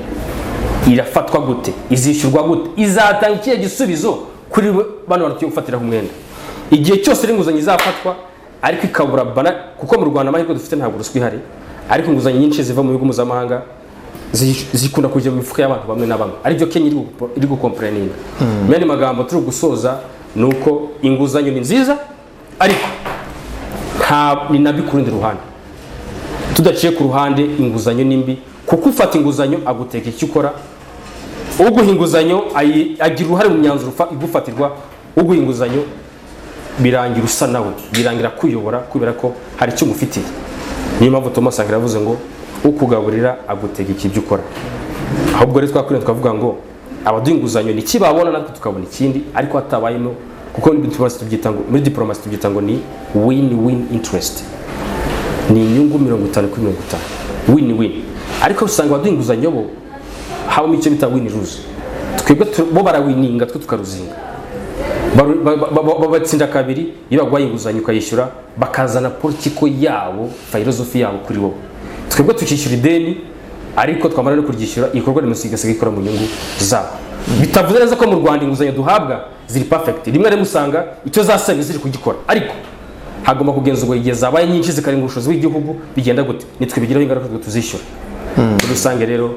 irafatwa gute, izishyurwa gute, izatanga ikihe gisubizo kuri bano bantu tugiye gufatiraho umwenda. Igihe cyose inguzanyo izafatwa ariko ikabura bana, kuko mu Rwanda amahirwe dufite ntabwo ruswa ihari, ariko inguzanyo nyinshi ziva mu bihugu mpuzamahanga zikunda kujya mu mifuka y'abantu bamwe na bamwe, aribyo Kenya iri gukomplaininga. Mene magambo turi gusoza nuko inguzanyo ni nziza ariko ni nabi ku rundi ruhande. Tudaciye ku ruhande inguzanyo nimbi, kuko ufata inguzanyo aguteka icyo ukora, uguha inguzanyo agira uruhare mu myanzuro igufatirwa, uguha inguzanyo birangira usa nawe, birangira kuyobora kubera ko hari icyo umufitiye. Niyo mpamvu Thomas Sankara yavuze ngo ukugaburira agutega ikibyo ukora. Ahubwo rero twakwiriye twavuga ngo abaduha inguzanyo ni kibabona natwe tukabona ikindi, ariko hatabayemo, kuko muri diplomasi tubyita ngo ni win-win interest, ni inyungu 50 kuri 50, win-win. Ariko usanga abaduha inguzanyo bo habamo icyo bita win-lose. twebwe bo barawininga twe tukaruzinga, batsinda kabiri, iyo bagwaye inguzanyo ukayishyura bakazana politiko yabo, filozofi yabo kuri wowe, twebwe tukishyura ideni ariko twamara no kuryishyura igikorwa remezo kigasiga gikora mu nyungu zabo. Bitavuze neza ko mu Rwanda inguzanyo duhabwa ziri perfect, rimwe rimwe usanga icyo zasabye ziri kugikora, ariko hagomba kugenzurwa igihe zabaye nyinshi zikarenga ubushobozi bw'igihugu, bigenda gute, nitwe bigiraho ingaruka twe tuzishyura. Muri rusange rero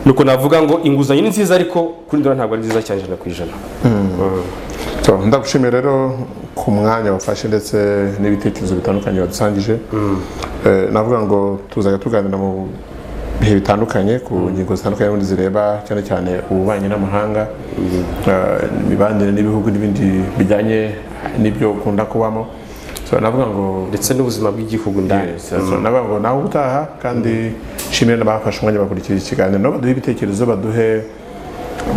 nuko navuga ngo inguzanyo ni nziza, ariko kuri ndora ntabwo ari nziza cyane %100. Ndagushimiye rero ku mwanya wafashe ndetse n'ibitekerezo bitandukanye wadusangije. Navuga ngo tuzajya tuganira mu bihe bitandukanye ku ngingo zitandukanye n'ubundi zireba cyane cyane ububanyi n'amahanga, imibanire n'ibihugu n'ibindi bijyanye n'ibyo ukunda kubamo. Navuga ngo ndetse n'ubuzima bw'igihugu ndani. Navuga ngo nawe utaha kandi shimire n'abafashe umwanya bakurikira ikiganiro, baduhe ibitekerezo, baduhe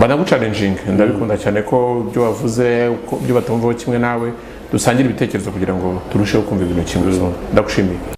banagucalenjinga. Ndabikunda cyane ko ibyo wavuze byo batumvaho kimwe nawe, dusangira ibitekerezo kugira ngo turusheho kumva ibintu kimwe. Ndagushimiye.